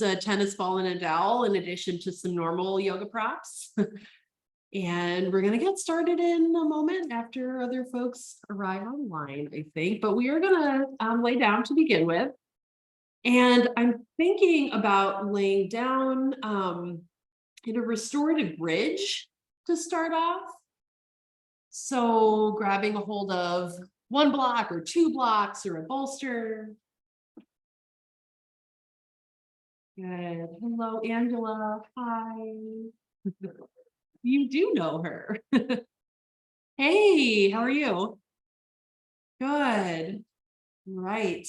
a tennis ball and a dowel in addition to some normal yoga props. And we're going to get started in a moment after other folks arrive online, I think. But we are going to lay down to begin with. And I'm thinking about laying down in a restorative bridge to start off. So grabbing a hold of one block or two blocks or a bolster. Good. Hello, Angela. Hi. You do know her. Hey, how are you? Good. Right.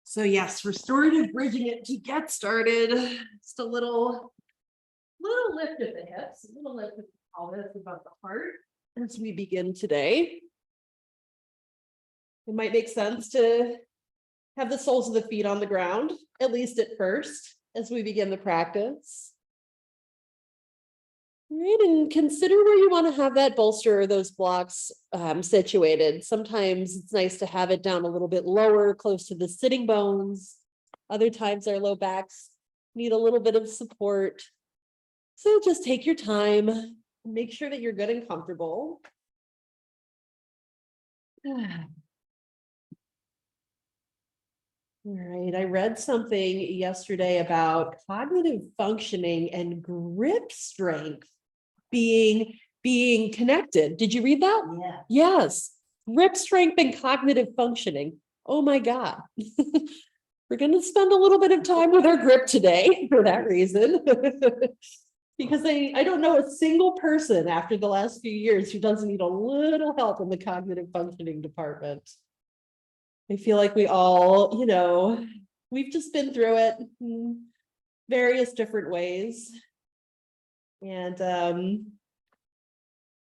So yes, restorative bridging it to get started. Just a little lift of the hips, a little lift of the pelvis above the heart as we begin today. It might make sense to have the soles of the feet on the ground, at least at first, as we begin the practice. All right, and consider where you want to have that bolster or those blocks situated. Sometimes it's nice to have it down a little bit lower, close to the sitting bones. Other times our low backs need a little bit of support. So just take your time, make sure that you're good and comfortable. All right, I read something yesterday about cognitive functioning and grip strength being connected. Did you read that? Yeah. Yes. Grip strength and cognitive functioning. Oh my God. We're going to spend a little bit of time with our grip today for that reason. Because I don't know a single person after the last few years who doesn't need a little help in the cognitive functioning department. I feel like we all, we've just been through it in various different ways. And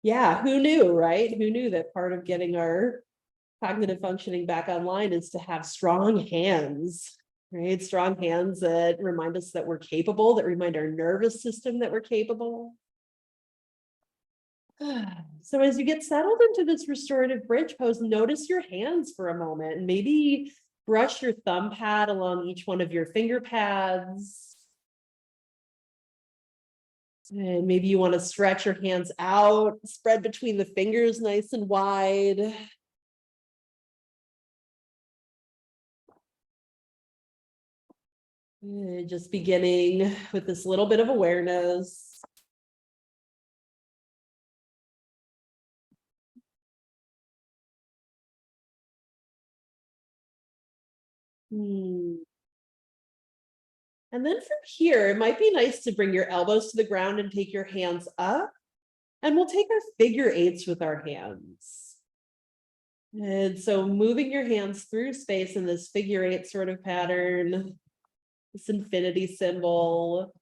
yeah, who knew, right? Who knew that part of getting our cognitive functioning back online is to have strong hands, right? Strong hands that remind us that we're capable, that remind our nervous system that we're capable. So as you get settled into this restorative bridge pose, notice your hands for a moment and maybe brush your thumb pad along each one of your finger pads. And maybe you want to stretch your hands out, spread between the fingers nice and wide. And just beginning with this little bit of awareness. And then from here, it might be nice to bring your elbows to the ground and take your hands up. And we'll take our figure eights with our hands. And so moving your hands through space in this figure eight sort of pattern, this infinity symbol.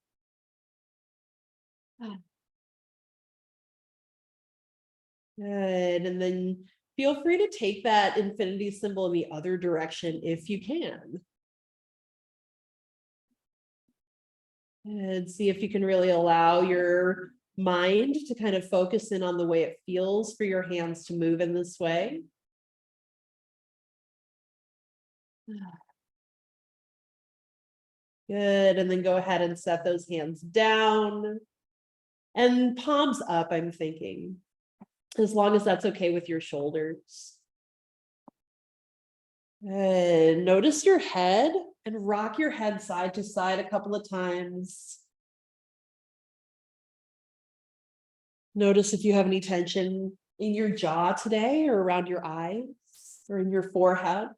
Good. And then feel free to take that infinity symbol in the other direction if you can. And see if you can really allow your mind to kind of focus in on the way it feels for your hands to move in this way. Good. And then go ahead and set those hands down and palms up, I'm thinking, as long as that's okay with your shoulders. And notice your head and rock your head side to side a couple of times. Notice if you have any tension in your jaw today or around your eyes or in your forehead.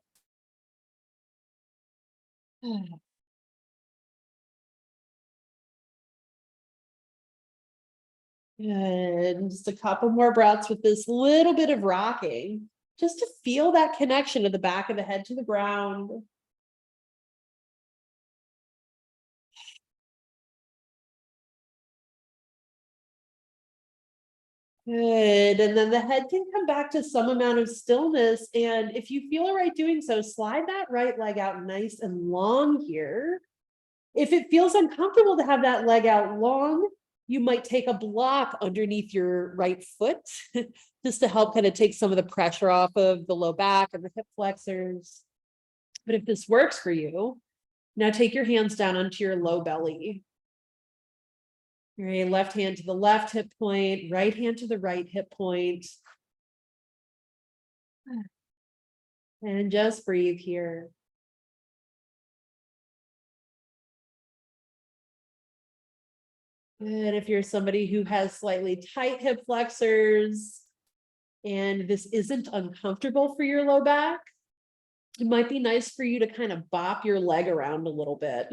And just a couple more breaths with this little bit of rocking, just to feel that connection of the back of the head to the ground. Good. And then the head can come back to some amount of stillness. And if you feel all right doing so, slide that right leg out nice and long here. If it feels uncomfortable to have that leg out long, you might take a block underneath your right foot just to help kind of take some of the pressure off of the low back and the hip flexors. But if this works for you, Now take your hands down onto your low belly. All right, left hand to the left hip point, right hand to the right hip point. And just breathe here. And if you're somebody who has slightly tight hip flexors and this isn't uncomfortable for your low back, it might be nice for you to kind of bop your leg around a little bit.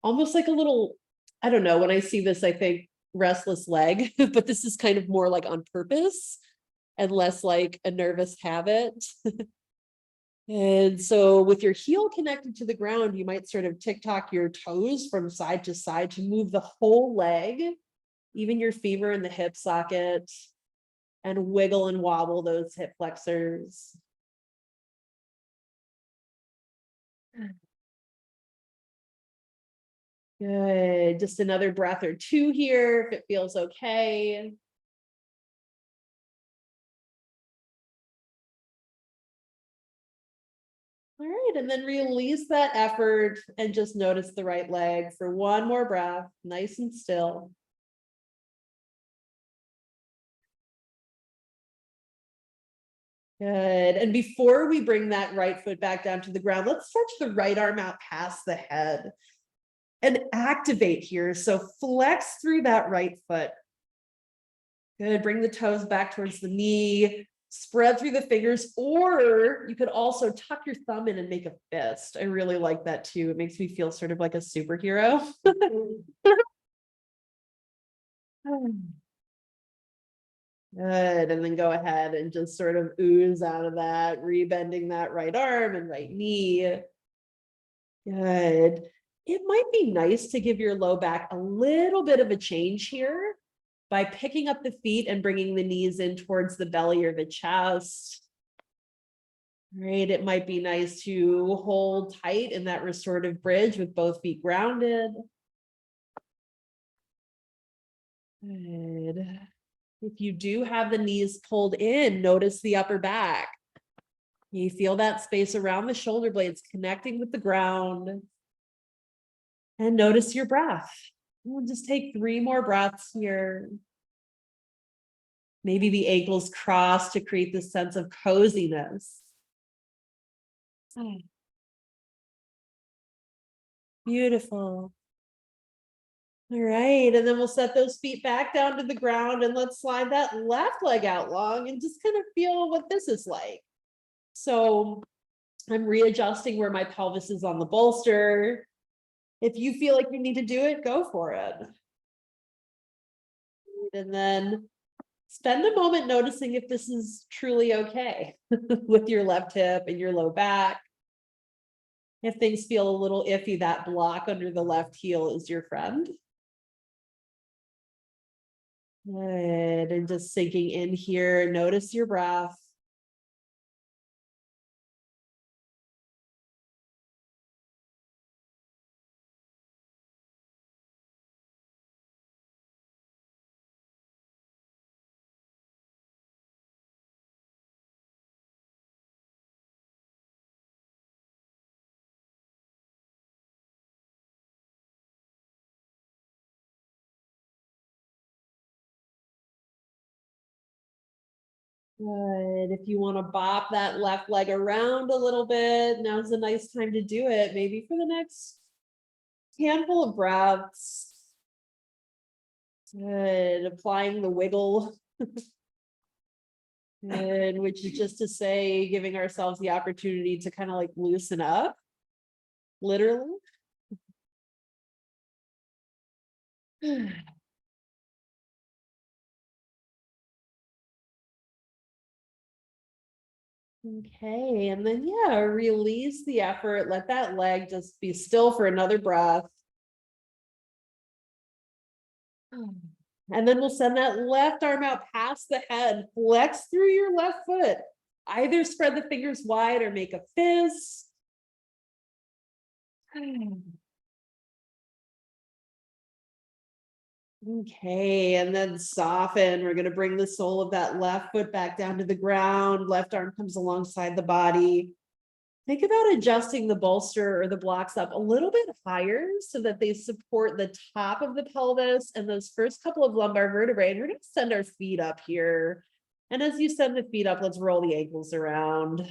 Almost like a little, I don't know, when I see this, I think restless leg, but this is kind of more like on purpose and less like a nervous habit. And so with your heel connected to the ground, you might sort of tick-tock your toes from side to side to move the whole leg, even your femur in the hip socket, and wiggle and wobble those hip flexors. Good. Just another breath or two here if it feels okay. All right, and then release that effort and just notice the right leg for one more breath, nice and still. Good. And before we bring that right foot back down to the ground, let's stretch the right arm out past the head and activate here. So flex through that right foot. Good. Bring the toes back towards the knee, spread through the fingers, or you could also tuck your thumb in and make a fist. I really like that too. It makes me feel sort of like a superhero. Good. And then go ahead and just sort of ooze out of that, rebending that right arm and right knee. Good. It might be nice to give your low back a little bit of a change here by picking up the feet and bringing the knees in towards the belly or the chest. Right. It might be nice to hold tight in that restorative bridge with both feet grounded. Good. If you do have the knees pulled in, notice the upper back. You feel that space around the shoulder blades connecting with the ground. And notice your breath. We'll just take 3 more breaths here. Maybe the ankles cross to create this sense of coziness. Beautiful. All right, and then we'll set those feet back down to the ground and let's slide that left leg out long and just kind of feel what this is like. So I'm readjusting where my pelvis is on the bolster. If you feel like you need to do it, go for it. And then spend a moment noticing if this is truly okay with your left hip and your low back. If things feel a little iffy, that block under the left heel is your friend. Good. And just sinking in here, notice your breath. Good. If you want to bop that left leg around a little bit, now's a nice time to do it. Maybe for the next handful of breaths. Good. Applying the wiggle. Good. Which is just to say, giving ourselves the opportunity to kind of like loosen up, literally. Okay, and then yeah, release the effort. Let that leg just be still for another breath. And then we'll send that left arm out past the head, flex through your left foot. Either spread the fingers wide or make a fist. Okay, and then soften. We're going to bring the sole of that left foot back down to the ground. Left arm comes alongside the body. think about adjusting the bolster or the blocks up a little bit higher so that they support the top of the pelvis and those first couple of lumbar vertebrae. And we're going to send our feet up here. And as you send the feet up, let's roll the ankles around.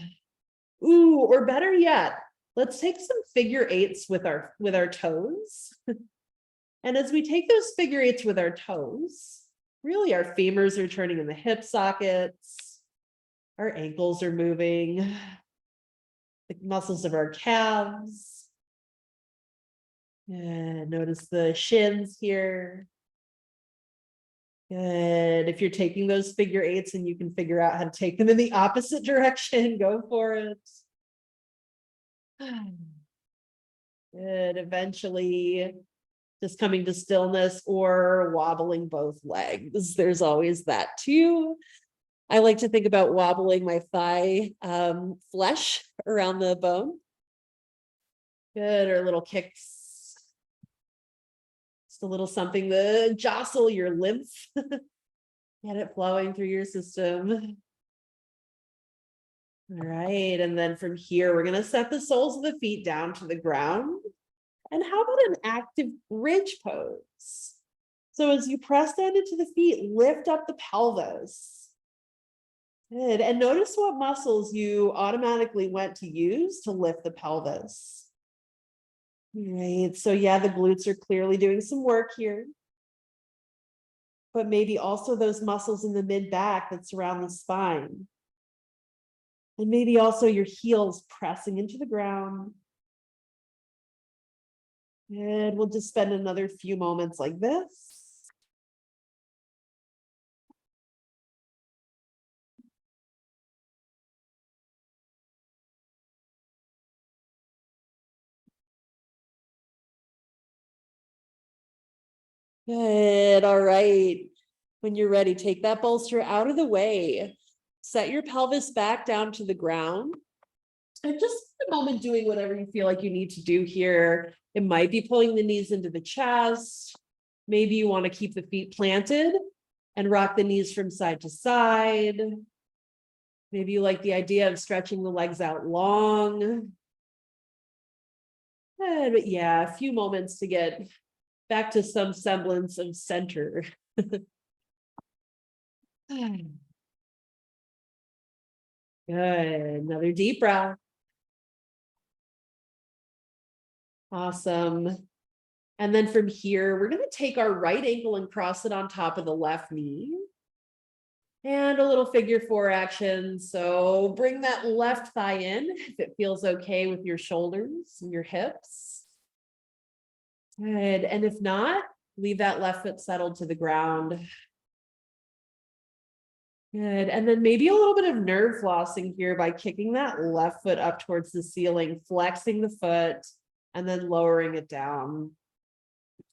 Ooh, or better yet, let's take some figure eights with our toes. And as we take those figure eights with our toes, really our femurs are turning in the hip sockets. Our ankles are moving. The muscles of our calves. And notice the shins here. Good. If you're taking those figure eights and you can figure out how to take them in the opposite direction, go for it. Good. Eventually, just coming to stillness or wobbling both legs. There's always that too. I like to think about wobbling my thigh flesh around the bone. Good, or little kicks. Just a little something to jostle your lymph. Get it flowing through your system. All right, and then from here, we're gonna set the soles of the feet down to the ground. And how about an active bridge pose? So as you press down into the feet, lift up the pelvis. Good, and notice what muscles you automatically went to use to lift the pelvis. Right, so yeah, the glutes are clearly doing some work here. But maybe also those muscles in the mid-back that surround the spine. And maybe also your heels pressing into the ground. And we'll just spend another few moments like this. Good. All right. When you're ready, take that bolster out of the way. Set your pelvis back down to the ground. And just a moment doing whatever you feel like you need to do here. It might be pulling the knees into the chest. Maybe you want to keep the feet planted and rock the knees from side to side. Maybe you like the idea of stretching the legs out long. But yeah, a few moments to get back to some semblance of center. Good. Another deep breath. Awesome. And then from here, we're going to take our right ankle and cross it on top of the left knee. And a little figure four action. So bring that left thigh in if it feels okay with your shoulders and your hips. Good. And if not, leave that left foot settled to the ground. Good. And then maybe a little bit of nerve flossing here by kicking that left foot up towards the ceiling, flexing the foot, and then lowering it down.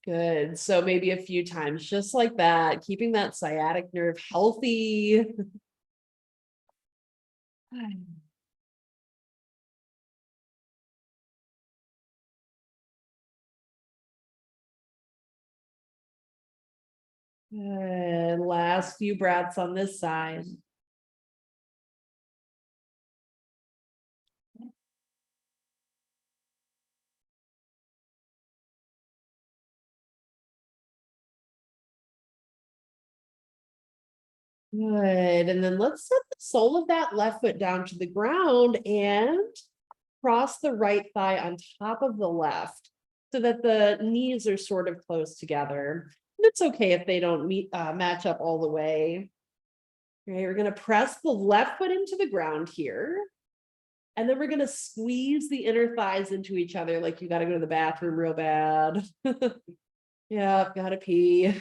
Good. So maybe a few times just like that, keeping that sciatic nerve healthy. Good. Last few breaths on this side. Good. And then let's set the sole of that left foot down to the ground and cross the right thigh on top of the left so that the knees are sort of close together. And it's okay if they don't match up all the way. Okay, we're going to press the left foot into the ground here. And then we're going to squeeze the inner thighs into each other like you got to go to the bathroom real bad. Yeah, gotta pee.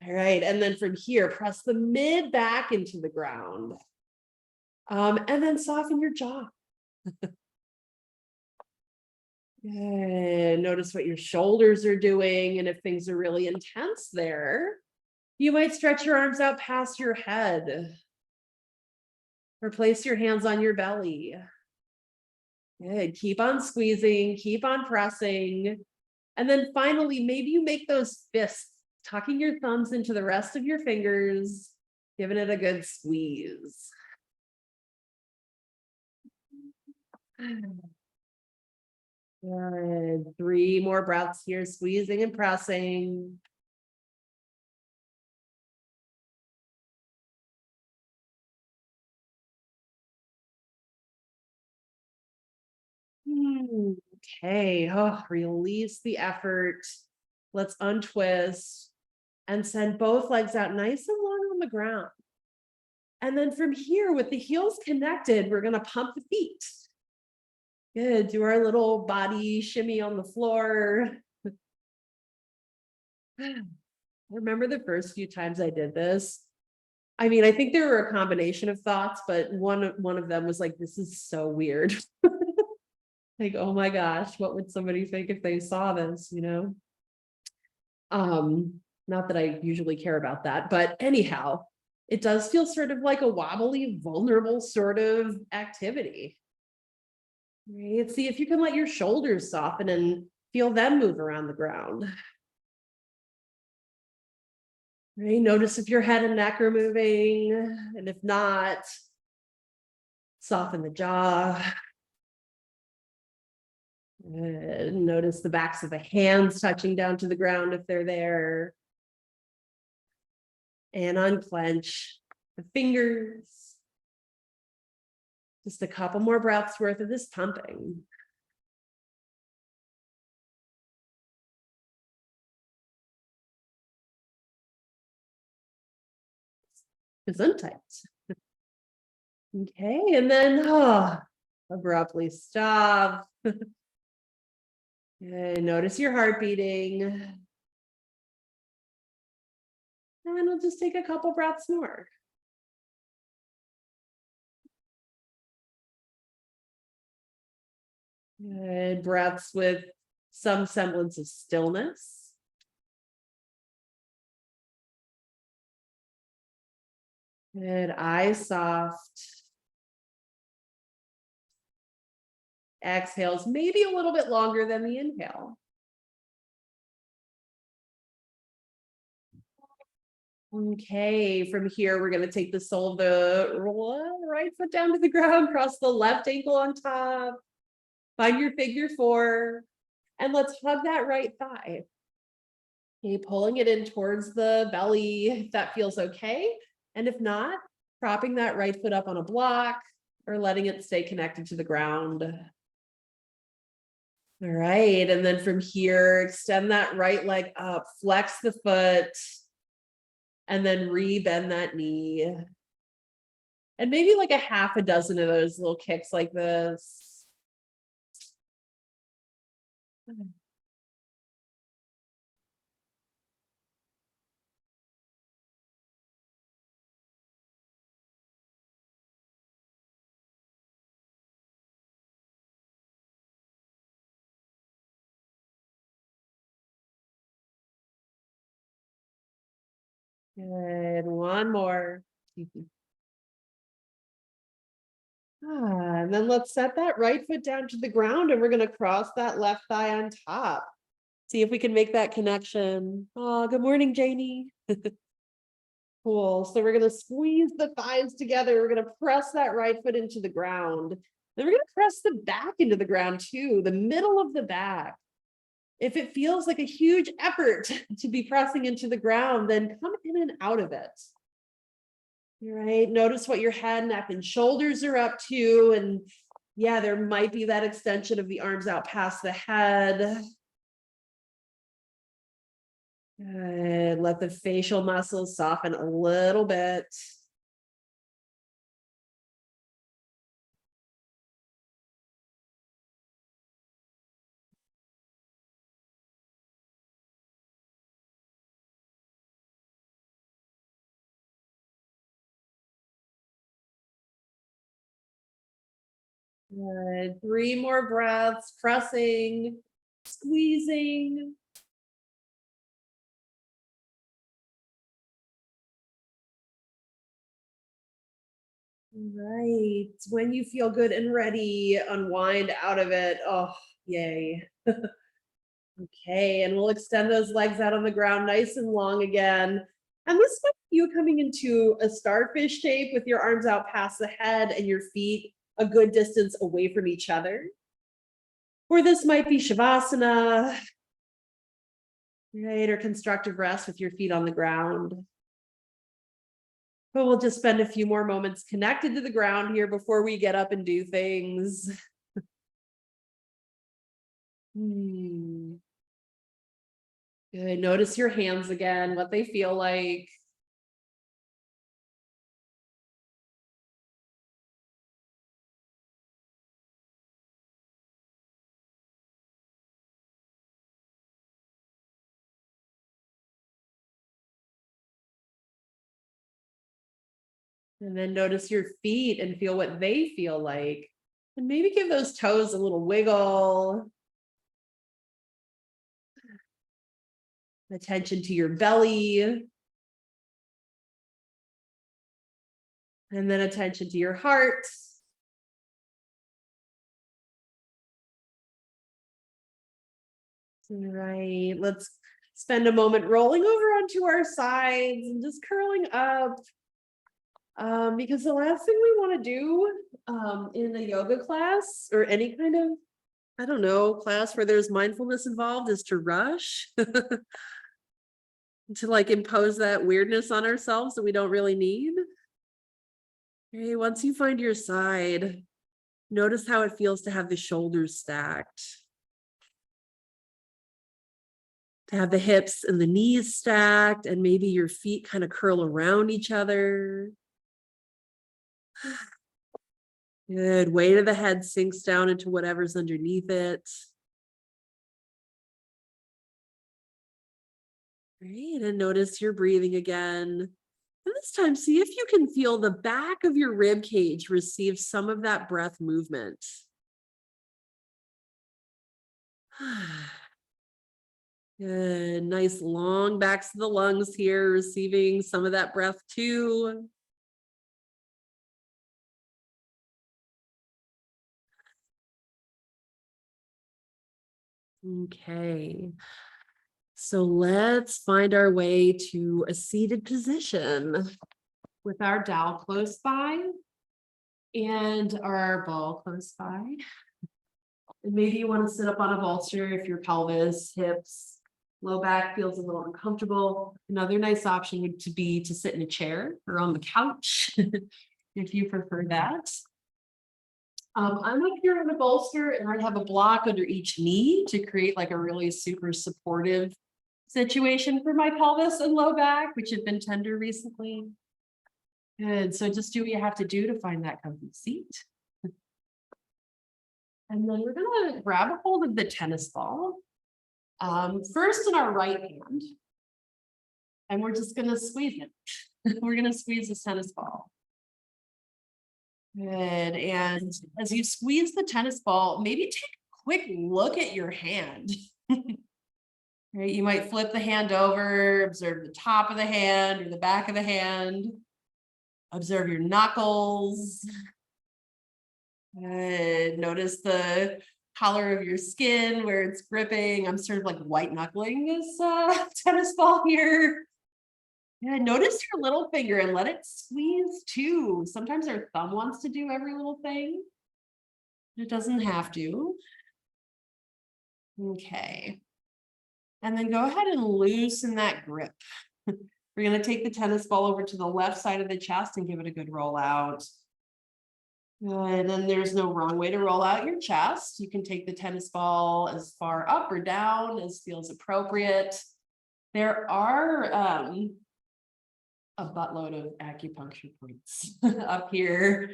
All right, and then from here, press the mid back into the ground. And then soften your jaw. Good. Notice what your shoulders are doing. And if things are really intense there, you might stretch your arms out past your head. Or place your hands on your belly. Good. Keep on squeezing, keep on pressing. And then finally, maybe you make those fists, tucking your thumbs into the rest of your fingers, giving it a good squeeze. Good. 3 more breaths here, squeezing and pressing. Okay, oh, release the effort. Let's untwist and send both legs out nice and long on the ground. And then from here, with the heels connected, we're gonna pump the feet. Good, do our little body shimmy on the floor. I remember the first few times I did this. I mean, I think there were a combination of thoughts, but one of them was like, this is so weird. Like, oh my gosh, what would somebody think if they saw this, you know? Not that I usually care about that, but anyhow, it does feel sort of like a wobbly, vulnerable sort of activity. Right? See if you can let your shoulders soften and feel them move around the ground. Right? Notice if your head and neck are moving, and if not, soften the jaw. Notice the backs of the hands touching down to the ground if they're there. And unclench the fingers. Just a couple more breaths worth of this pumping. Gesundheit. Okay, and then abruptly stop. And notice your heart beating. And we'll just take a couple breaths more. Good breaths with some semblance of stillness. Good, eyes soft. Exhales maybe a little bit longer than the inhale. Okay, from here, we're going to take the sole of the right foot down to the ground, cross the left ankle on top, find your figure 4, and let's hug that right thigh. Okay, pulling it in towards the belly, if that feels okay. And if not, propping that right foot up on a block or letting it stay connected to the ground. All right, and then from here, extend that right leg up, flex the foot, and then re-bend that knee. And maybe like a half a dozen of those little kicks like this. Good, one more. And then let's set that right foot down to the ground and we're going to cross that left thigh on top. See if we can make that connection. Oh, good morning, Janie. Cool. So we're going to squeeze the thighs together. We're going to press that right foot into the ground. Then we're going to press the back into the ground too, the middle of the back. If it feels like a huge effort to be pressing into the ground, then come in and out of it. All right, notice what your head, neck, and shoulders are up to. And yeah, there might be that extension of the arms out past the head. Good. Let the facial muscles soften a little bit. Good. 3 more breaths, pressing, squeezing. Right. When you feel good and ready, unwind out of it. Oh, yay. Okay, and we'll extend those legs out on the ground nice and long again. And this might be you coming into a starfish shape with your arms out past the head and your feet a good distance away from each other. Or this might be Shavasana, right? Or constructive rest with your feet on the ground. But we'll just spend a few more moments connected to the ground here before we get up and do things. Good. Notice your hands again, what they feel like. And then notice your feet and feel what they feel like. And maybe give those toes a little wiggle. Attention to your belly. And then attention to your heart. All right, let's spend a moment rolling over onto our sides and just curling up. Because the last thing we want to do in a yoga class or any kind of, I don't know, class where there's mindfulness involved is to rush, to like impose that weirdness on ourselves that we don't really need. Okay, once you find your side, notice how it feels to have the shoulders stacked, to have the hips and the knees stacked, and maybe your feet kind of curl around each other. Good. Weight of the head sinks down into whatever's underneath it. Great. And notice your breathing again. And this time, see if you can feel the back of your rib cage receive some of that breath movement. Good. Nice long backs of the lungs here, receiving some of that breath too. Okay. So let's find our way to a seated position with our dowel close by and our ball close by. And maybe you want to sit up on a bolster if your pelvis, hips, low back feels a little uncomfortable. Another nice option would be to sit in a chair or on the couch if you prefer that. I'm up here on a bolster and I have a block under each knee to create like a really super supportive situation for my pelvis and low back, which have been tender recently. Good. So just do what you have to do to find that comfy seat. And then we're going to grab a hold of the tennis ball. First in our right hand. And we're just going to squeeze it. We're going to squeeze this tennis ball. Good. And as you squeeze the tennis ball, maybe take a quick look at your hand. Right? You might flip the hand over, observe the top of the hand or the back of the hand. Observe your knuckles. And notice the color of your skin where it's gripping. I'm sort of like white knuckling this tennis ball here. Yeah, notice your little finger and let it squeeze too. Sometimes our thumb wants to do every little thing. It doesn't have to. Okay. And then go ahead and loosen that grip. We're going to take the tennis ball over to the left side of the chest and give it a good roll out. And then there's no wrong way to roll out your chest. You can take the tennis ball as far up or down as feels appropriate. There are a buttload of acupuncture points up here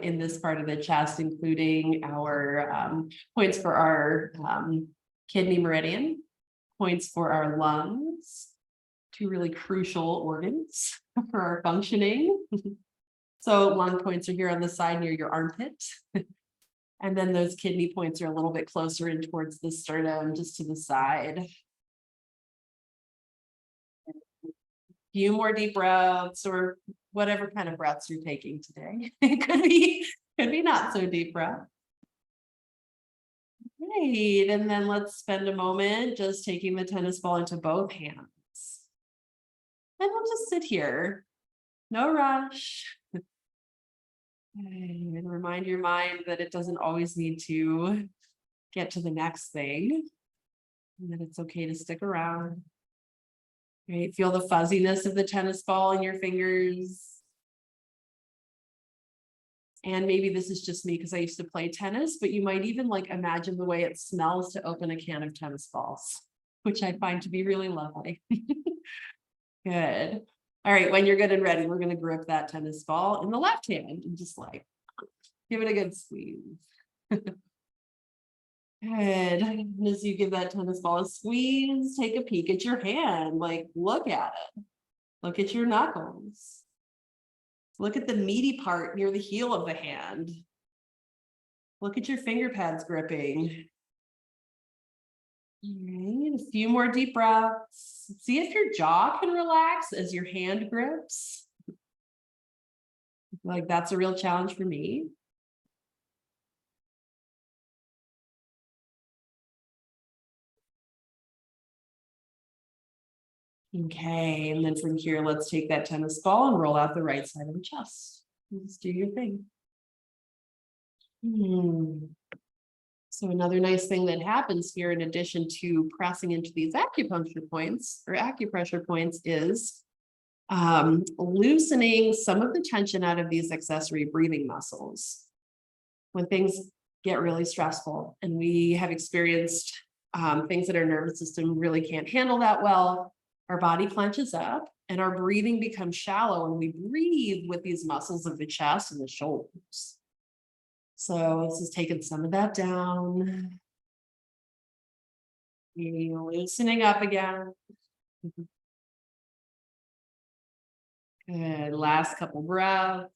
in this part of the chest, including our points for our kidney meridian, points for our lungs, two really crucial organs for our functioning. So lung points are here on the side near your armpit. And then those kidney points are a little bit closer in towards the sternum, just to the side. Few more deep breaths or whatever kind of breaths you're taking today. It could be not so deep breath. Great. And then let's spend a moment just taking the tennis ball into both hands. And we'll just sit here. No rush. And remind your mind that it doesn't always need to get to the next thing, and that it's okay to stick around. Right? Feel the fuzziness of the tennis ball in your fingers. And maybe this is just me because I used to play tennis, but you might even like imagine the way it smells to open a can of tennis balls, which I find to be really lovely. Good. All right, when you're good and ready, we're going to grip that tennis ball in the left hand and just like give it a good squeeze. Good. And as you give that tennis ball a squeeze, take a peek at your hand. Like, look at it. Look at your knuckles. Look at the meaty part near the heel of the hand. Look at your finger pads gripping. All right, a few more deep breaths. See if your jaw can relax as your hand grips. Like that's a real challenge for me. Okay, and then from here, let's take that tennis ball and roll out the right side of the chest. Just do your thing. So another nice thing that happens here, in addition to pressing into these acupuncture points or acupressure points, is loosening some of the tension out of these accessory breathing muscles. When things get really stressful and we have experienced things that our nervous system really can't handle that well, our body clenches up and our breathing becomes shallow, and we breathe with these muscles of the chest and the shoulders. So this is taking some of that down. Loosening up again. Good. Last couple breaths.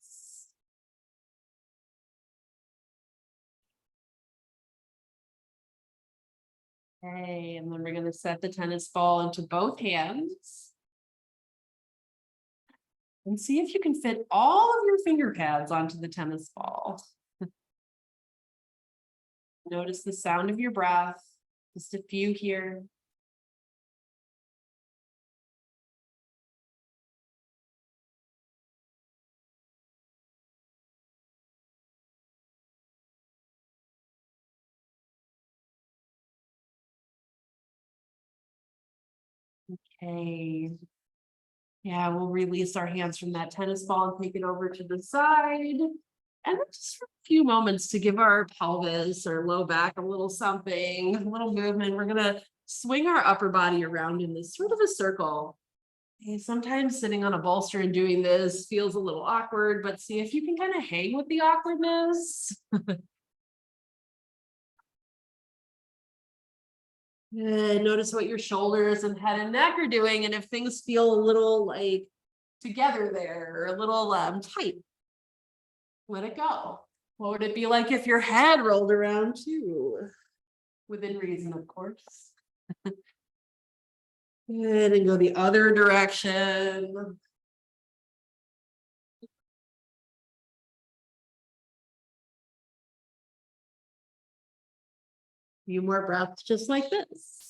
Okay, and then we're going to set the tennis ball into both hands. And see if you can fit all of your finger pads onto the tennis ball. Notice the sound of your breath. Just a few here. Okay. Yeah, we'll release our hands from that tennis ball and take it over to the side. And just for a few moments to give our pelvis or low back a little something, a little movement. We're going to swing our upper body around in this sort of a circle. Okay, sometimes sitting on a bolster and doing this feels a little awkward, but see if you can kind of hang with the awkwardness. Good. Notice what your shoulders and head and neck are doing. And if things feel a little like together there or a little tight, let it go. What would it be like if your head rolled around too? Within reason, of course. Good. And go the other direction. Few more breaths just like this.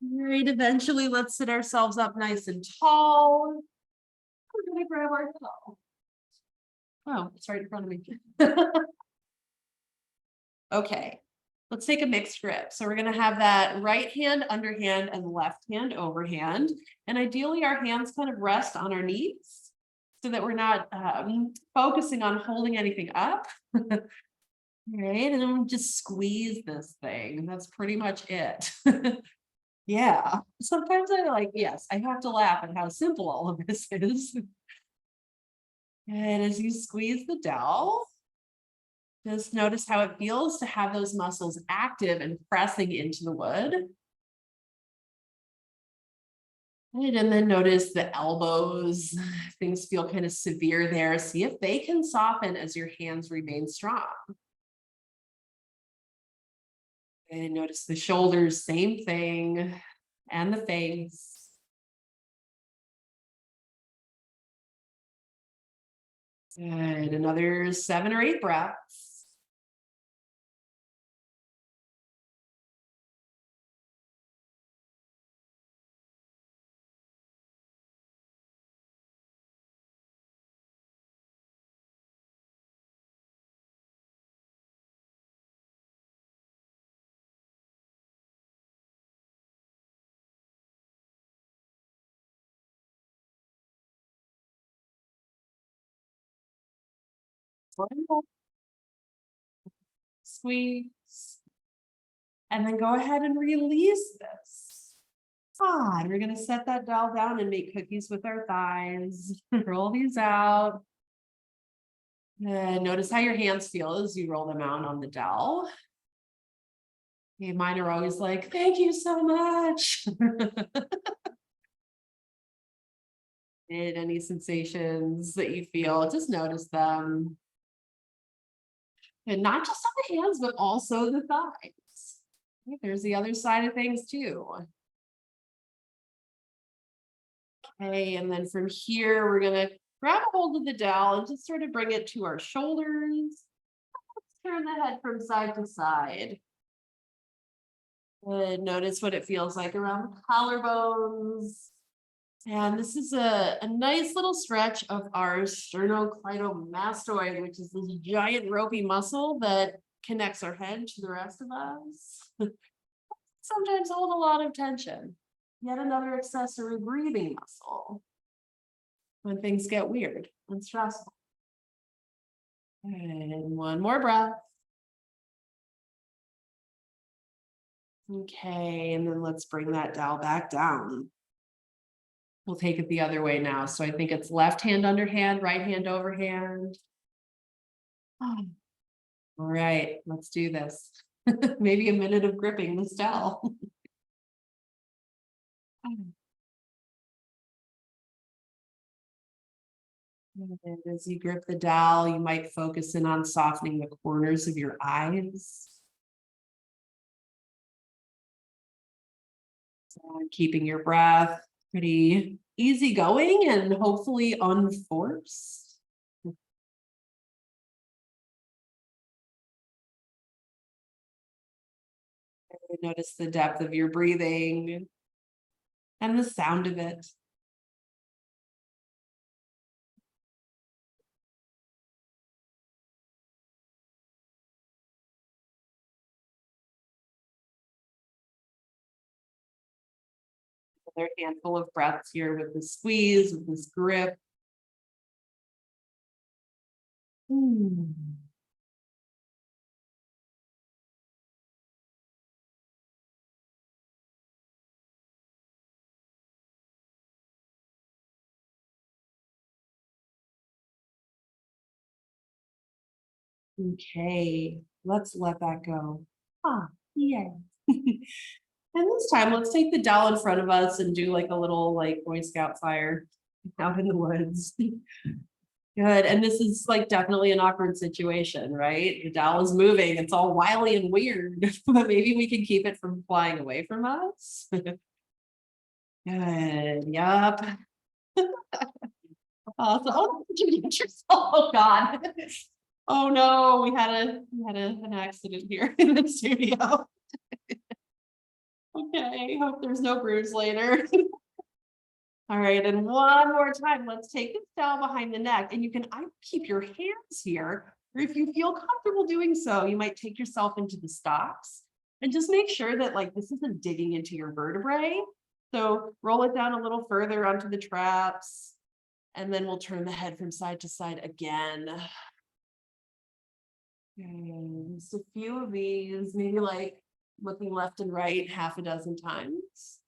All right, eventually let's sit ourselves up nice and tall. We're gonna grab our toe. Oh, it's right in front of me. Okay, let's take a mixed grip. So we're gonna have that right hand underhand and left hand overhand. And ideally our hands kind of rest on our knees so that we're not focusing on holding anything up. Right, and then we just squeeze this thing. That's pretty much it. Yeah, sometimes yes, I have to laugh at how simple all of this is. And as you squeeze the dowel, just notice how it feels to have those muscles active and pressing into the wood. Right, and then notice the elbows. Things feel kind of severe there. See if they can soften as your hands remain strong. And notice the shoulders, same thing, and the face. Good. Another 7 or 8 breaths. One more. Squeeze. And then go ahead and release this. And we're going to set that dowel down and make cookies with our thighs. Roll these out. And notice how your hands feel as you roll them out on the dowel. Okay, mine are always like, thank you so much. And any sensations that you feel, just notice them. And not just on the hands, but also the thighs. Okay, there's the other side of things too. Okay, and then from here, we're gonna grab a hold of the dowel and just sort of bring it to our shoulders. Let's turn the head from side to side. And notice what it feels like around the collarbones. And this is a nice little stretch of our sternocleidomastoid, which is this giant ropey muscle that connects our head to the rest of us. Sometimes hold a lot of tension. Yet another accessory breathing muscle when things get weird and stressful. And one more breath. Okay, and then let's bring that dowel back down. We'll take it the other way now. So I think it's left hand underhand, right hand overhand. All right, let's do this. Maybe a minute of gripping this dowel. And as you grip the dowel, you might focus in on softening the corners of your eyes. And keeping your breath pretty easygoing and hopefully unforced. Notice the depth of your breathing and the sound of it. Another handful of breaths here with the squeeze, with this grip. Okay, let's let that go. Yeah. And this time, let's take the dowel in front of us and do like a little like Boy Scout fire out in the woods. Good. And this is like definitely an awkward situation, right? The dowel is moving. It's all wily and weird, but maybe we can keep it from flying away from us. Good. Yup. Awesome. Oh, oh God. Oh no, we had an accident here in the studio. Okay, hope there's no bruise later. All right, and one more time, let's take this down behind the neck, and you can either keep your hands here, or if you feel comfortable doing so, you might take yourself into the stocks and just make sure that like this isn't digging into your vertebrae. So roll it down a little further onto the traps, and then we'll turn the head from side to side again. Okay, just a few of these, maybe like looking left and right half a dozen times.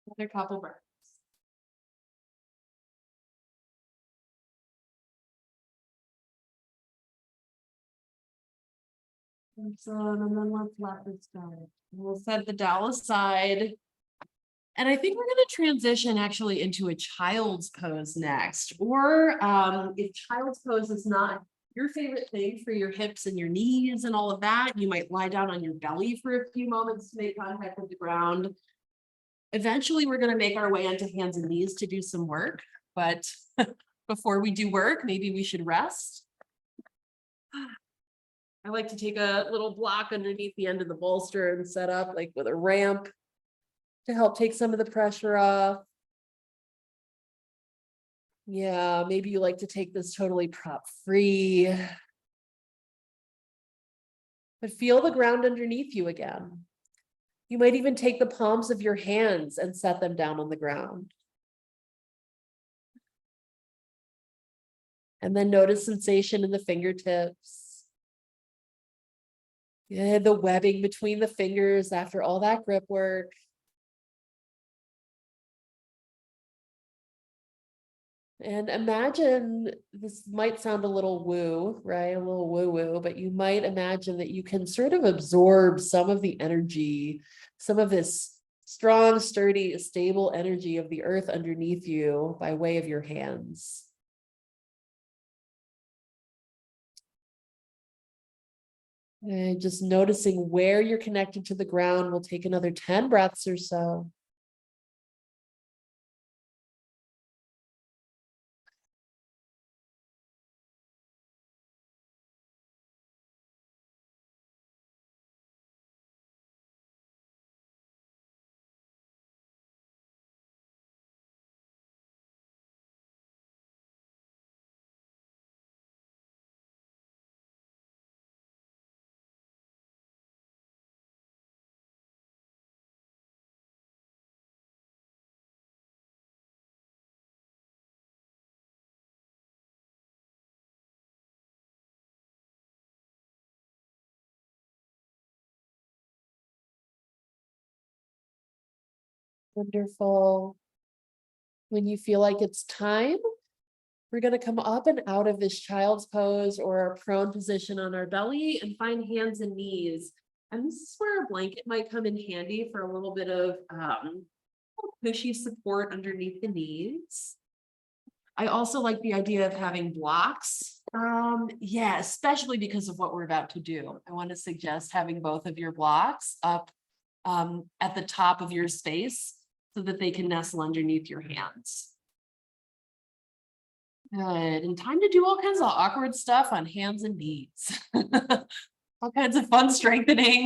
Another couple breaths. And then let's let this go. We'll set the dowel aside. And I think we're going to transition actually into a child's pose next. Or if child's pose is not your favorite thing for your hips and your knees and all of that, you might lie down on your belly for a few moments to make contact with the ground. Eventually, we're going to make our way onto hands and knees to do some work. But before we do work, maybe we should rest. I like to take a little block underneath the end of the bolster and set up like with a ramp to help take some of the pressure off. Yeah, maybe you like to take this totally prop free. but feel the ground underneath you again. You might even take the palms of your hands and set them down on the ground. And then notice sensation in the fingertips. Yeah, the webbing between the fingers after all that grip work. And imagine, this might sound a little woo, right? A little woo-woo, but you might imagine that you can sort of absorb some of the energy, some of this strong, sturdy, stable energy of the earth underneath you by way of your hands. And just noticing where you're connected to the ground. We'll take another 10 breaths or so. Wonderful. When you feel like it's time, we're going to come up and out of this child's pose or our prone position on our belly and find hands and knees. And this is where a blanket might come in handy for a little bit of cushy support underneath the knees. I also like the idea of having blocks. Yeah, especially because of what we're about to do. I want to suggest having both of your blocks up at the top of your space so that they can nestle underneath your hands. Good. And time to do all kinds of awkward stuff on hands and knees. All kinds of fun strengthening.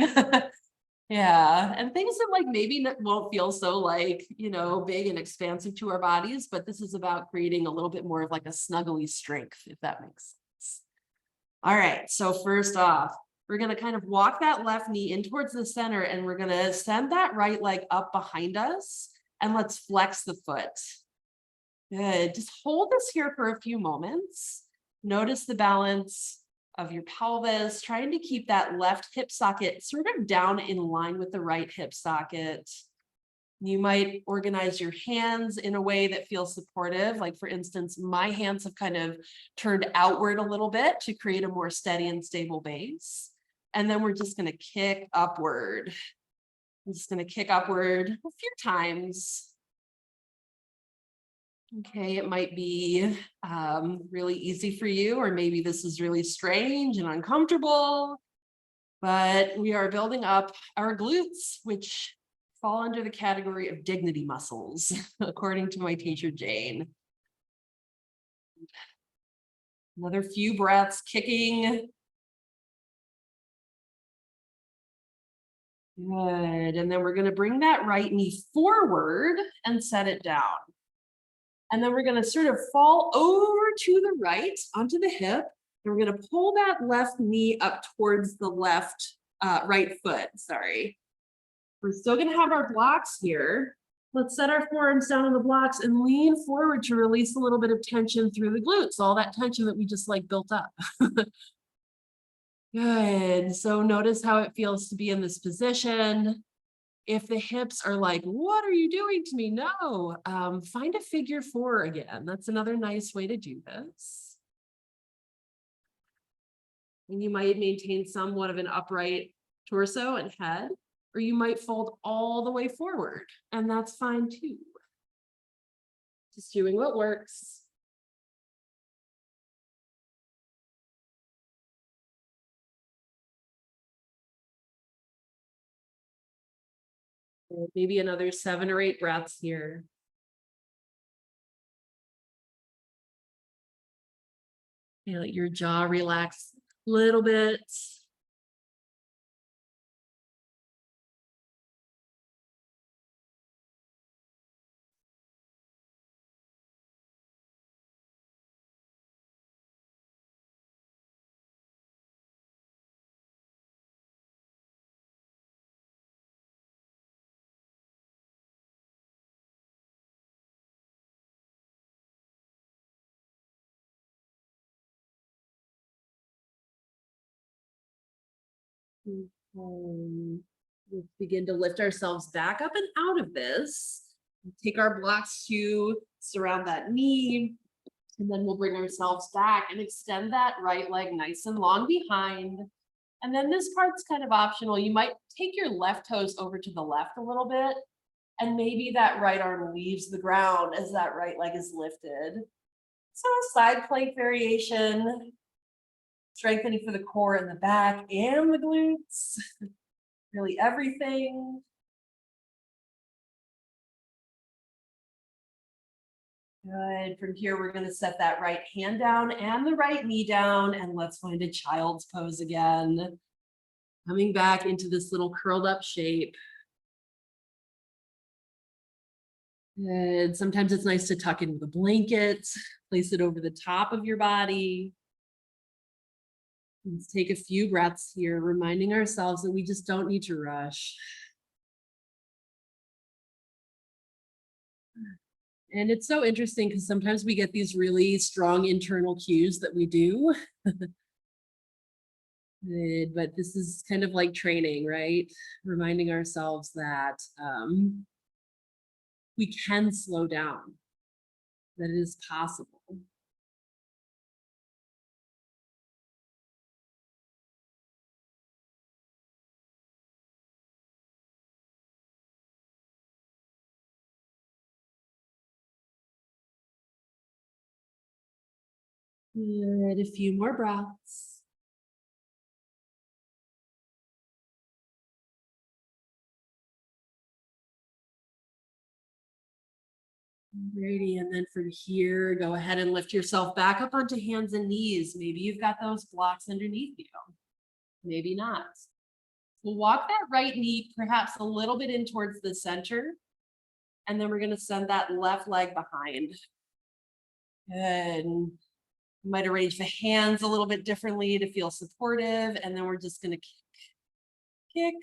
Yeah. And things that like maybe won't feel so like, big and expansive to our bodies, but this is about creating a little bit more of like a snuggly strength, if that makes sense. All right. So first off, we're going to kind of walk that left knee in towards the center and we're going to send that right leg up behind us and let's flex the foot. Good. Just hold this here for a few moments. Notice the balance of your pelvis, trying to keep that left hip socket sort of down in line with the right hip socket. You might organize your hands in a way that feels supportive. Like for instance, my hands have kind of turned outward a little bit to create a more steady and stable base. And then we're just going to kick upward. I'm just going to kick upward a few times. Okay, it might be really easy for you, or maybe this is really strange and uncomfortable, but we are building up our glutes, which fall under the category of dignity muscles, according to my teacher, Jane. Another few breaths, kicking. Good, and then we're gonna bring that right knee forward and set it down. And then we're going to sort of fall over to the right onto the hip. And we're going to pull that left knee up towards the right foot. Sorry. We're still going to have our blocks here. Let's set our forearms down on the blocks and lean forward to release a little bit of tension through the glutes, all that tension that we just like built up. Good. So notice how it feels to be in this position. If the hips are like, what are you doing to me? No, find a figure 4 again. That's another nice way to do this. And you might maintain somewhat of an upright torso and head, or you might fold all the way forward, and that's fine too. Just doing what works. Maybe another 7 or 8 breaths here. Feel your jaw relax a little bit. We'll begin to lift ourselves back up and out of this. Take our blocks to surround that knee, and then we'll bring ourselves back and extend that right leg nice and long behind. And then this part's kind of optional. You might take your left toes over to the left a little bit, and maybe that right arm leaves the ground as that right leg is lifted. So a side plank variation, strengthening for the core and the back and the glutes, really everything. Good. From here, we're going to set that right hand down and the right knee down, and let's find a child's pose again. Coming back into this little curled up shape. Good. Sometimes it's nice to tuck in with a blanket, place it over the top of your body. Let's take a few breaths here, reminding ourselves that we just don't need to rush. And it's so interesting because sometimes we get these really strong internal cues that we do. But this is kind of like training, right? Reminding ourselves that we can slow down, that it is possible. Good. A few more breaths. Alrighty, and then from here, go ahead and lift yourself back up onto hands and knees. Maybe you've got those blocks underneath you. Maybe not. We'll walk that right knee perhaps a little bit in towards the center. And then we're going to send that left leg behind. Good. You might arrange the hands a little bit differently to feel supportive. And then we're just going to kick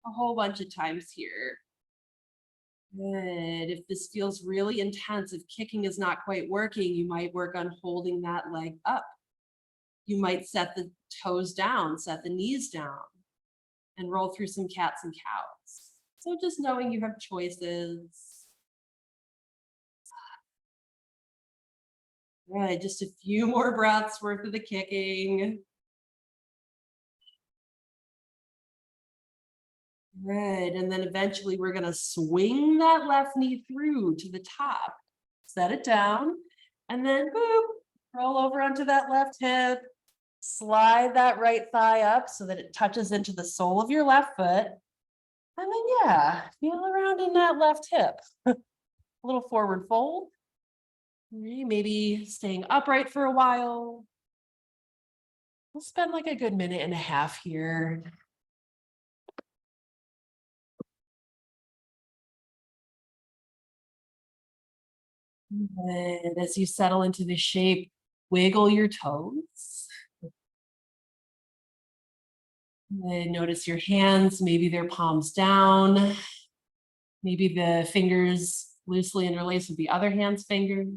a whole bunch of times here. Good. If this feels really intense, if kicking is not quite working, you might work on holding that leg up. You might set the toes down, set the knees down, and roll through some cats and cows. So just knowing you have choices. All right, just a few more breaths worth of the kicking. Good, and then eventually we're gonna swing that left knee through to the top. Set it down, and then boop, roll over onto that left hip. Slide that right thigh up so that it touches into the sole of your left foot. And then, yeah, feel around in that left hip. A little forward fold. Maybe staying upright for a while. We'll spend like a good minute and a half here. And as you settle into the shape, wiggle your toes. And notice your hands, maybe their palms down. Maybe the fingers loosely interlaced with the other hand's fingers.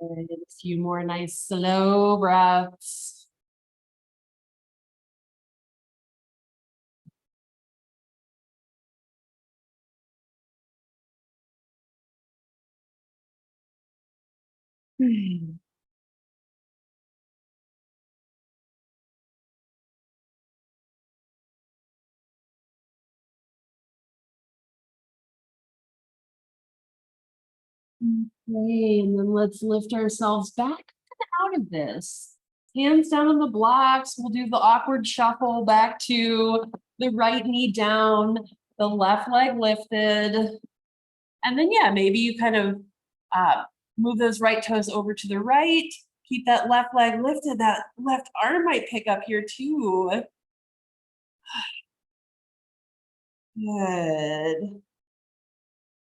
And a few more nice slow breaths. Okay, and then let's lift ourselves back out of this. Hands down on the blocks. We'll do the awkward shuffle back to the right knee down, the left leg lifted. And then, yeah, maybe you kind of move those right toes over to the right. Keep that left leg lifted. That left arm might pick up here too. Good.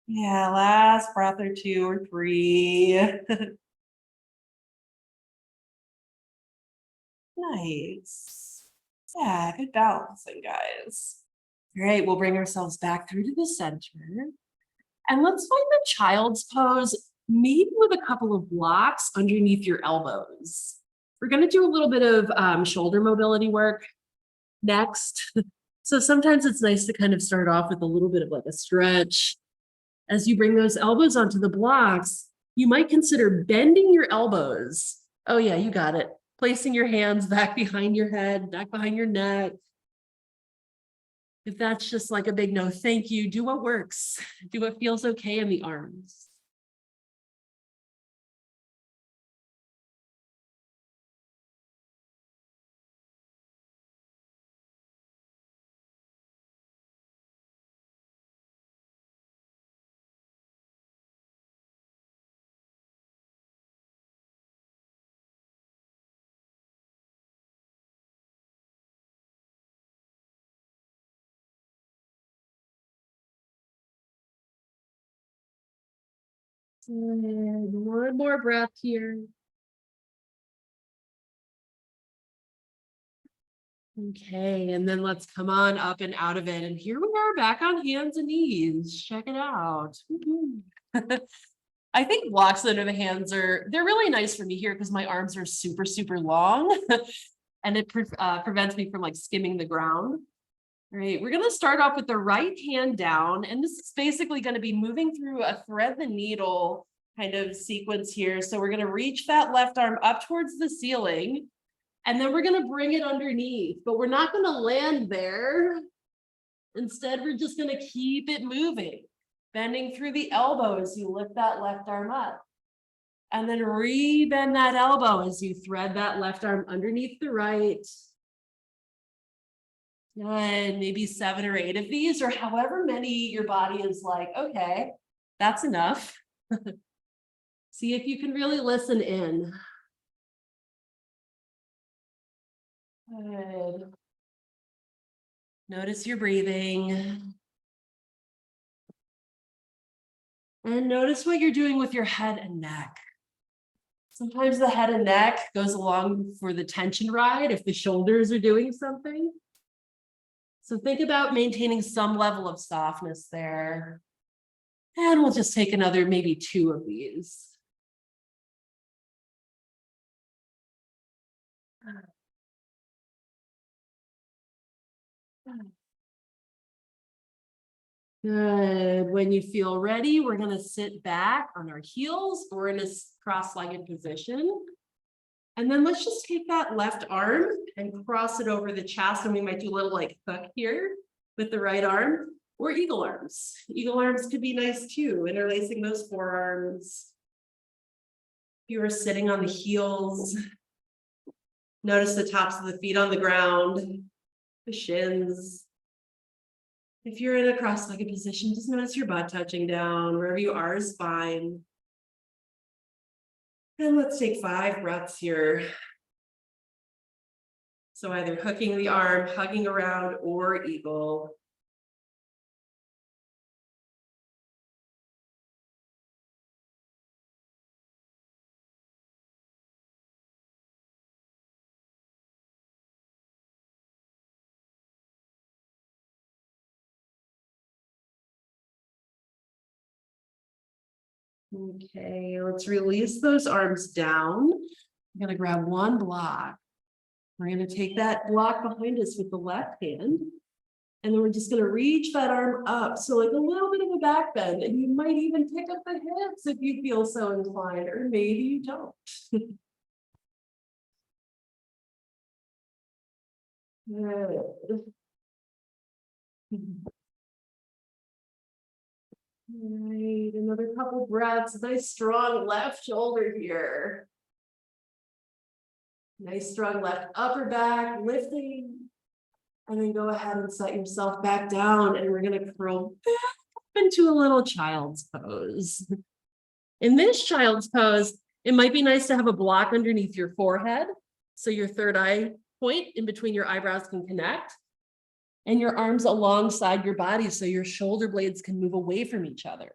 Yeah, last breath or two or three. Nice. Yeah, good balancing, guys. All right, we'll bring ourselves back through to the center. And let's find the child's pose, maybe with a couple of blocks underneath your elbows. We're going to do a little bit of shoulder mobility work next. So sometimes it's nice to kind of start off with a little bit of like a stretch. As you bring those elbows onto the blocks, you might consider bending your elbows. Oh yeah, you got it. Placing your hands back behind your head, back behind your neck. If that's just like a big no, thank you, do what works. Do what feels okay in the arms. And one more breath here. Okay, and then let's come on up and out of it. And here we are back on hands and knees. Check it out. I think blocks under the hands they're really nice for me here because my arms are super, super long and it prevents me from like skimming the ground. All right, we're gonna start off with the right hand down, and this is basically gonna be moving through a thread the needle kind of sequence here. So we're gonna reach that left arm up towards the ceiling, and then we're gonna bring it underneath, but we're not gonna land there. Instead, we're just gonna keep it moving, bending through the elbow as you lift that left arm up. And then re-bend that elbow as you thread that left arm underneath the right. Good, maybe 7 or 8 of these, or however many your body is like, okay, that's enough. See if you can really listen in. Good. Notice your breathing. And notice what you're doing with your head and neck. Sometimes the head and neck goes along for the tension ride if the shoulders are doing something. So think about maintaining some level of softness there. And we'll just take another maybe 2 of these. Good. When you feel ready, we're going to sit back on our heels or in a cross-legged position. And then let's just take that left arm and cross it over the chest. And we might do a little like hook here with the right arm, or eagle arms. Eagle arms could be nice too, interlacing those forearms. If you are sitting on the heels, notice the tops of the feet on the ground, the shins. If you're in a cross-legged position, just notice your butt touching down. Wherever you are is fine. And let's take 5 breaths here. So either hooking the arm, hugging around, or eagle. Okay, let's release those arms down. I'm going to grab one block. We're going to take that block behind us with the left hand. And then we're just going to reach that arm up. So like a little bit of a back bend. And you might even pick up the hips if you feel so inclined, or maybe you don't. Good. Right, another couple breaths. Nice strong left shoulder here. Nice strong left upper back, lifting. And then go ahead and set yourself back down, and we're going to curl back into a little child's pose. In this child's pose, it might be nice to have a block underneath your forehead so your third eye point in between your eyebrows can connect. and your arms alongside your body so your shoulder blades can move away from each other.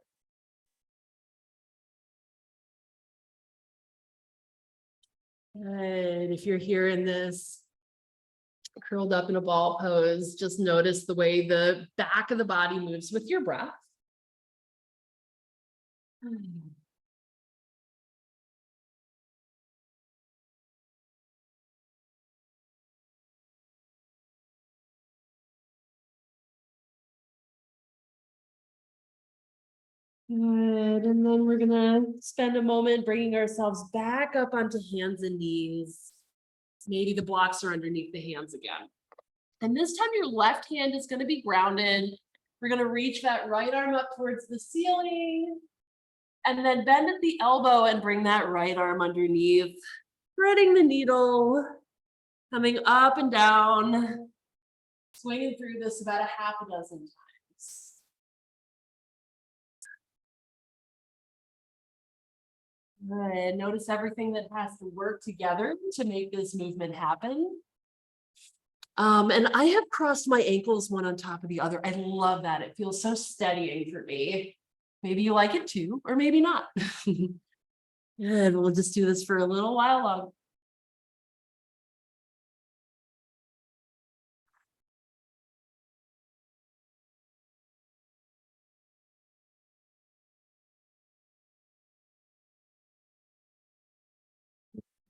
And if you're here in this curled up in a ball pose, just notice the way the back of the body moves with your breath. Good, and then we're gonna spend a moment bringing ourselves back up onto hands and knees. Maybe the blocks are underneath the hands again. And this time your left hand is gonna be grounded. We're gonna reach that right arm up towards the ceiling and then bend at the elbow and bring that right arm underneath, threading the needle, coming up and down, swinging through this about a half a dozen times. Good. Notice everything that has to work together to make this movement happen. And I have crossed my ankles one on top of the other. I love that. It feels so steadying for me. Maybe you like it too, or maybe not. Good. We'll just do this for a little while longer.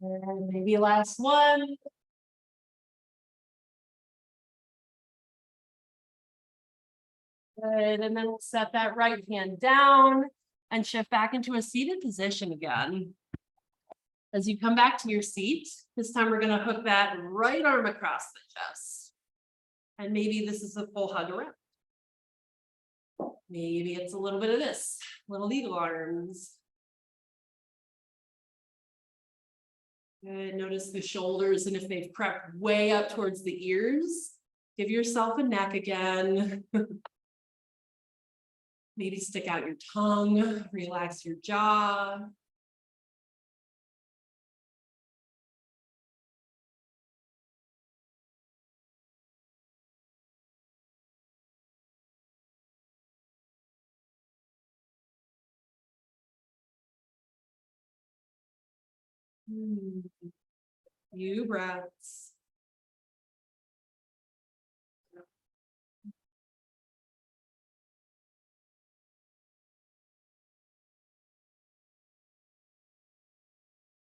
And maybe last one. Good, and then we'll set that right hand down and shift back into a seated position again. As you come back to your seat, this time we're gonna hook that right arm across the chest. And maybe this is a full hug around. Maybe it's a little bit of this, little eagle arms. Good, notice the shoulders, and if they've crept way up towards the ears, give yourself a neck again. Maybe stick out your tongue, relax your jaw. Few breaths.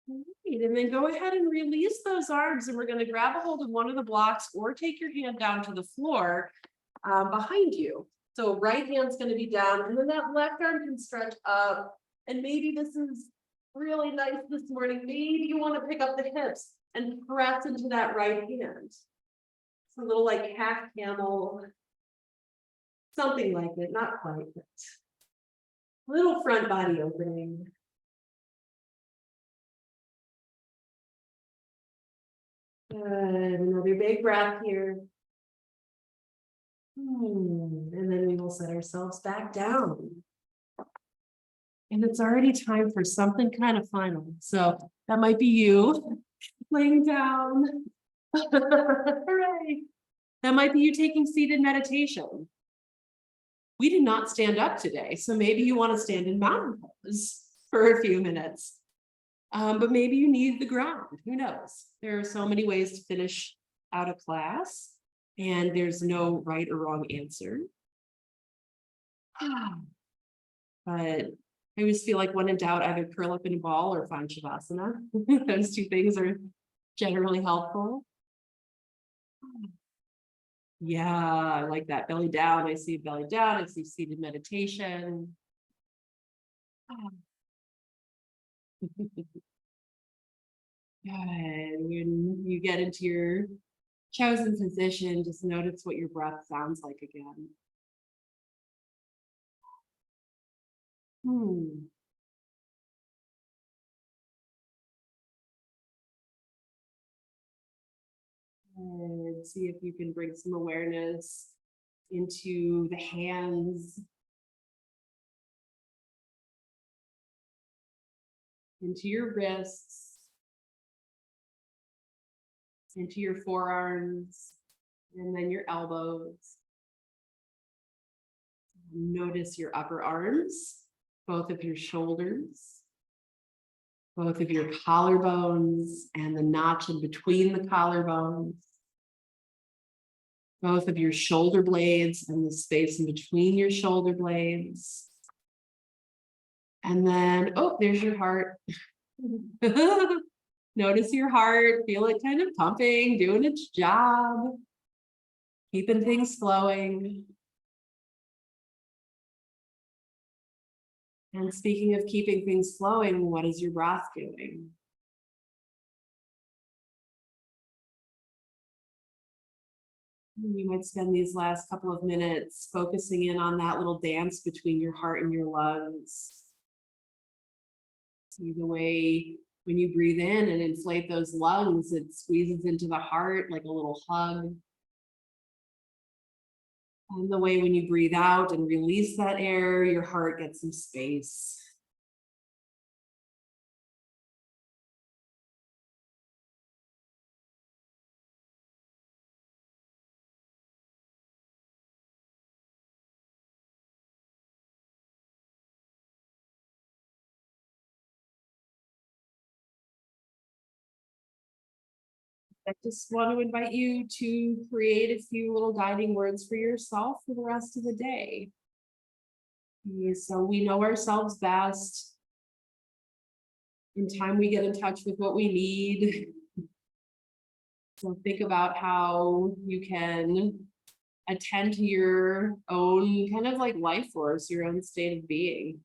Great. And then go ahead and release those arms, and we're going to grab a hold of one of the blocks or take your hand down to the floor behind you. So right hand's going to be down, and then that left arm can stretch up. And maybe this is really nice this morning. Maybe you want to pick up the hips and press into that right hand. It's a little like half camel, something like it, not quite, but little front body opening. Good, another big breath here. And then we will set ourselves back down. And it's already time for something kind of final. So that might be you laying down. Hooray. That might be you taking seated meditation. We did not stand up today, so maybe you want to stand in mountain pose for a few minutes. But maybe you need the ground. Who knows? There are so many ways to finish out a class, and there's no right or wrong answer. But I always feel like when in doubt, either curl up in a ball or find Shavasana. Those two things are generally helpful. Yeah, I like that. Belly down. I see belly down. I see seated meditation. Good. When you get into your chosen position, just notice what your breath sounds like again. And see if you can bring some awareness into the hands, into your wrists, into your forearms, And then your elbows. Notice your upper arms, both of your shoulders, both of your collarbones and the notch in between the collarbones, both of your shoulder blades and the space in between your shoulder blades. And then, oh, there's your heart. Notice your heart, feel it kind of pumping, doing its job, keeping things flowing. And speaking of keeping things flowing, what is your breath doing? You might spend these last couple of minutes focusing in on that little dance between your heart and your lungs. See the way when you breathe in and inflate those lungs, it squeezes into the heart like a little hug. And the way when you breathe out and release that air, your heart gets some space. I just want to invite you to create a few little guiding words for yourself for the rest of the day. So we know ourselves best. In time, we get in touch with what we need. So think about how you can attend to your own kind of like life force, your own state of being.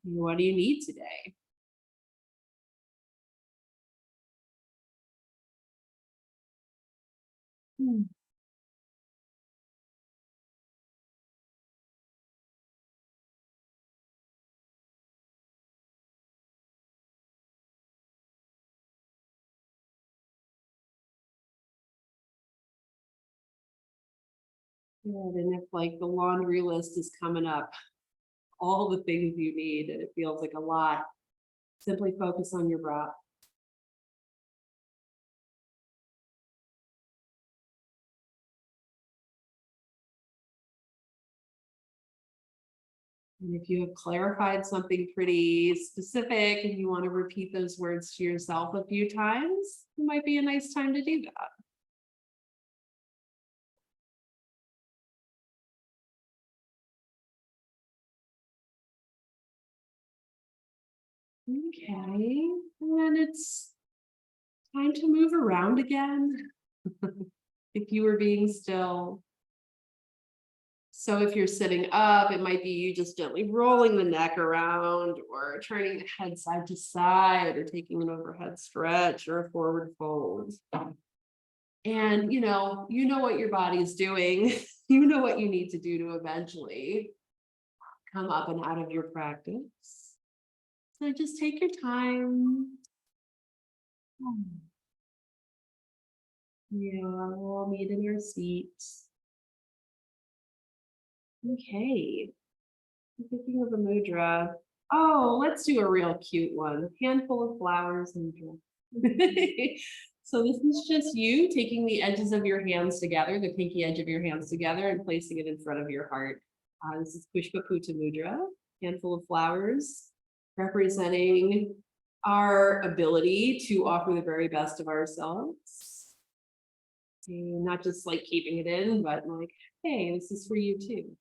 What do you need today? Good. And if like the laundry list is coming up, all the things you need, and it feels like a lot, simply focus on your breath. And if you have clarified something pretty specific and you want to repeat those words to yourself a few times, it might be a nice time to do that. Okay, and then it's time to move around again. If you were being still. So if you're sitting up, it might be you just gently rolling the neck around or turning the head side to side or taking an overhead stretch or a forward fold. And you know what your body is doing. You know what you need to do to eventually come up and out of your practice. So just take your time. Yeah, we'll meet in our seats. Okay. Thinking of a mudra. Oh, let's do a real cute one. Handful of flowers mudra. So this is just you taking the edges of your hands together, the pinky edge of your hands together, and placing it in front of your heart. This is Pushpaputa Mudra, handful of flowers, representing our ability to offer the very best of ourselves. And not just like keeping it in, but like, hey, this is for you too.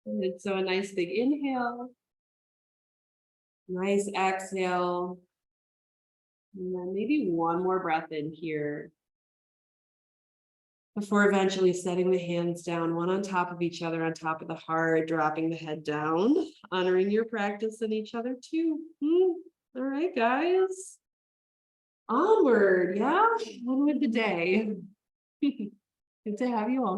And so a nice big inhale, nice exhale, and then maybe one more breath in here before eventually setting the hands down, one on top of each other, on top of the heart, dropping the head down, honoring your practice and each other too. All right, guys. Onward, yeah, on with the day. Good to have you all.